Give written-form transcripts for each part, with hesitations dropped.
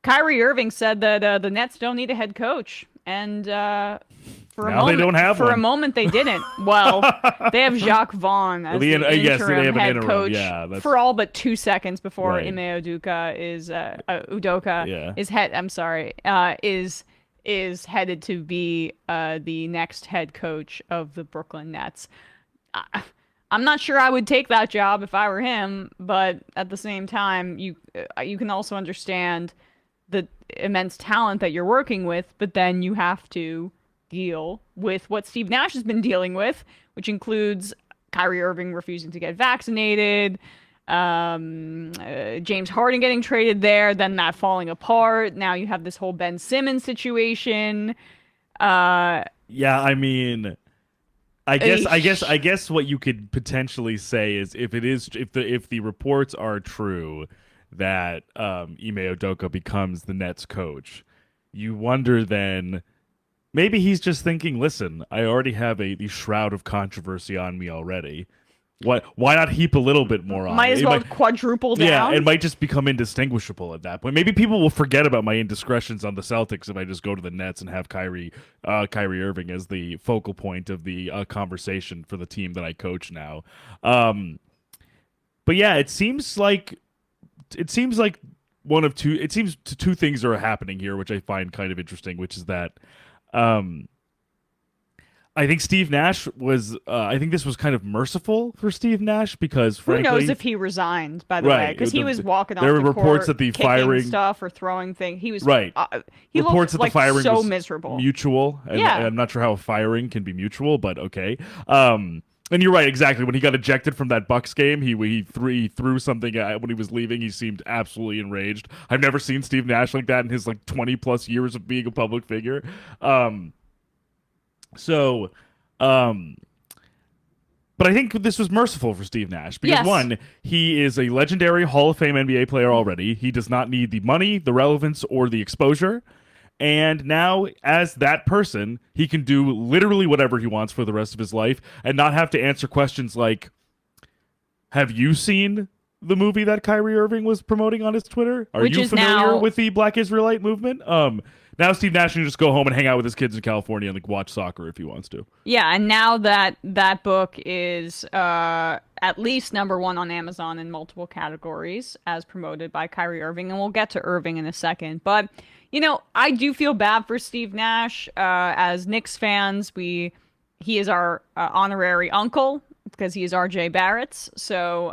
Kyrie Irving said that the Nets don't need a head coach, and Now they don't have for a one. moment they didn't. Well, they have Jacques Vaughn as the Yes, they interim have an head interim. coach Yeah, that's for all but 2 seconds before right. Ime Udoka Yeah. is head. I'm sorry, is headed to be the next head coach of the Brooklyn Nets. I, I'm not sure I would take that job if I were him, but at the same time, you can also understand the immense talent that you're working with, but then you have to deal with what Steve Nash has been dealing with, which includes Kyrie Irving refusing to get vaccinated, James Harden getting traded there, then that falling apart. Now you have this whole Ben Simmons situation. Uh, Yeah, I mean, eesh. I guess what you could potentially say is if the reports are true that Ime Udoka becomes the Nets coach, you wonder then maybe he's just thinking, listen, I already have the shroud of controversy on me already. What? Why not heap a little bit more on Might it? as It well might, quadruple yeah, it down. might just become indistinguishable at that point. Maybe people will forget about my indiscretions on the Celtics if I just go to the Nets and have Kyrie Irving as the focal point of the conversation for the team that I coach now. Um, but yeah, it seems like one of two. It seems two things are happening here, which I find kind of interesting. Which is that um, I think Steve Nash was. I think this was kind of merciful for Steve Nash because, Who knows frankly, if he resigned, by the way, right. because he was walking There off were the reports court, that the kicking firing, stuff or throwing things. right. He Reports looked that the like firing so was miserable. mutual, and Yeah. I'm not sure how a firing can be mutual, but okay. And you're right, exactly. When he got ejected from that Bucks game, he threw something when he was leaving. He seemed absolutely enraged. I've never seen Steve Nash like that in his like 20 plus years of being a public figure. Um, so, um, but I think this was merciful for Steve Nash because Yes. one, he is a legendary Hall of Fame NBA player already. He does not need the money, the relevance, or the exposure. And now, as that person, he can do literally whatever he wants for the rest of his life and not have to answer questions like, have you seen the movie that Kyrie Irving was promoting on his Twitter? Are Which you is familiar now, with the Black Israelite movement? Now Steve Nash can just go home and hang out with his kids in California and like watch soccer if he wants to. yeah, and now that that book is at least number one on Amazon in multiple categories, as promoted by Kyrie Irving, and we'll get to Irving in a second. But I do feel bad for Steve Nash. As Knicks fans, he is our honorary uncle because he is R.J. Barrett's. So,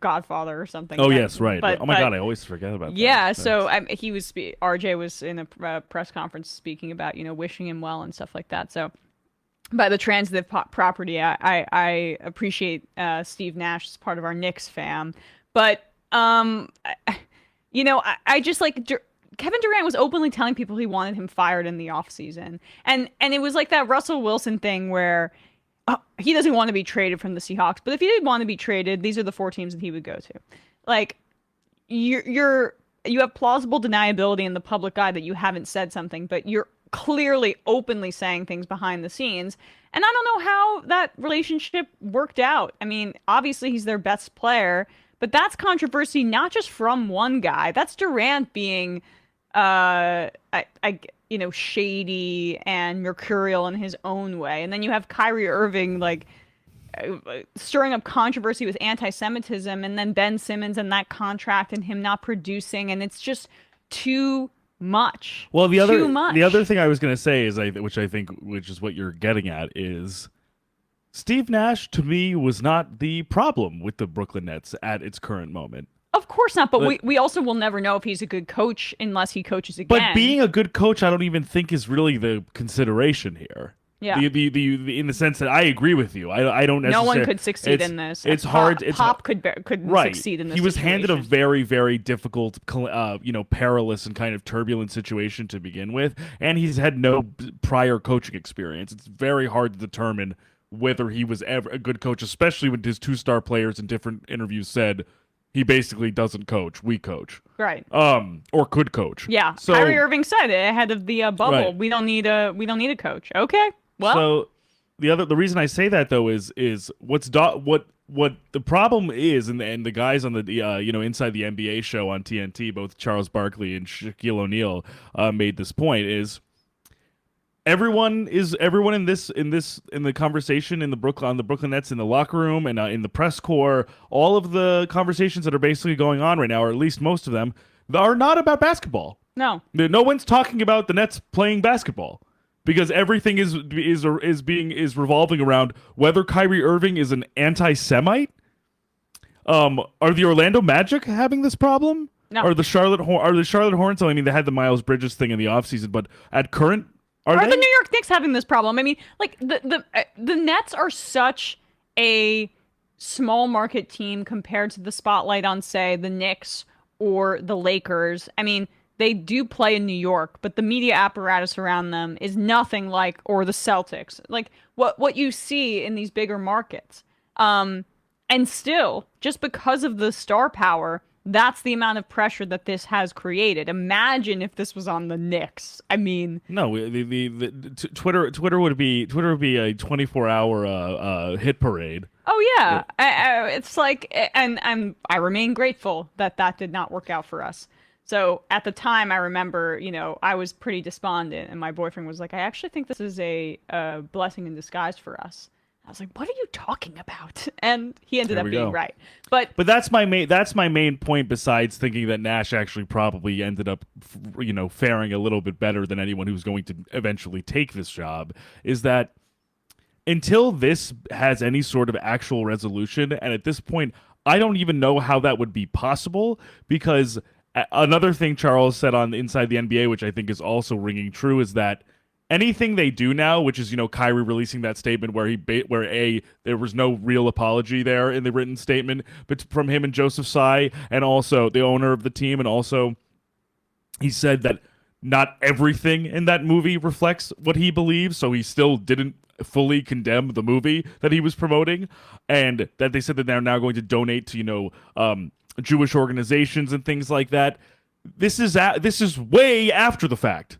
godfather or something. Oh yes, right. Oh my but god, I always forget about that. yeah. So That's RJ was in a press conference speaking about wishing him well and stuff like that. So by the transitive property, I appreciate Steve Nash as part of our Knicks fam, but I just like. Kevin Durant was openly telling people he wanted him fired in the offseason. And it was like that Russell Wilson thing where he doesn't want to be traded from the Seahawks, but if he did want to be traded, these are the four teams that he would go to. Like you have plausible deniability in the public eye that you haven't said something, but you're clearly openly saying things behind the scenes. And I don't know how that relationship worked out. I mean, obviously he's their best player, but that's controversy not just from one guy. That's Durant being shady and mercurial in his own way. And then you have Kyrie Irving like stirring up controversy with anti-Semitism, and then Ben Simmons and that contract and him not producing, and it's just too much. well. Too The much. other thing I was going to say is which is what you're getting at is Steve Nash to me was not the problem with the Brooklyn Nets at its current moment. Of course not, but But we also will never know if he's a good coach unless he coaches but again. being a good coach, I don't even think is really the consideration here. Yeah. In the sense that I agree with you. I don't No one necessarily. could succeed in this. It's Pop, hard. It's Pop couldn't right. succeed in this He was handed a situation. very, very difficult, perilous and kind of turbulent situation to begin with, and he's had no prior coaching experience. It's very hard to determine whether he was ever a good coach, especially when his two-star players in different interviews said he basically doesn't coach. We coach, Right. or could coach. Yeah. So, Kyrie Irving said it ahead of the bubble. Right. We don't need a coach. Okay. Well, so the reason I say that though is what what the problem is, and the guys on the inside the NBA show on TNT, both Charles Barkley and Shaquille O'Neal made this point is everyone in the conversation in the Brooklyn Nets in the locker room and in the press corps, all of the conversations that are basically going on right now, or at least most of them, are not about basketball. No one's talking about the Nets playing basketball because everything is revolving around whether Kyrie Irving is an anti-Semite. Are the Orlando Magic having this problem? No. Are the Charlotte Hornets? I mean, they had the Miles Bridges thing in the offseason, but at current, Are they? the New York Knicks having this problem? I mean, like the Nets are such a small market team compared to the spotlight on, say, the Knicks or the Lakers. I mean, they do play in New York, but the media apparatus around them is nothing like, or the Celtics, like what you see in these bigger markets. And still, just because of the star power, that's the amount of pressure that this has created. Imagine if this was on the Knicks. I mean, No, Twitter would be a 24-hour hit parade. oh yeah, it's like, and I remain grateful that that did not work out for us. So at the time, I remember, I was pretty despondent, and my boyfriend was like, "I actually think this is a blessing in disguise for us." I was like, "What are you talking about?" And he ended There up we being go. right. But But that's my main point. Besides thinking that Nash actually probably ended up, faring a little bit better than anyone who's going to eventually take this job, is that until this has any sort of actual resolution, and at this point, I don't even know how that would be possible because another thing Charles said on Inside the NBA, which I think is also ringing true, is that anything they do now, which is Kyrie releasing that statement where there was no real apology there in the written statement, but from him and Joseph Tsai, and also the owner of the team, and also he said that not everything in that movie reflects what he believes, so he still didn't fully condemn the movie that he was promoting, and that they said that they're now going to donate to Jewish organizations and things like that. This is way after the fact.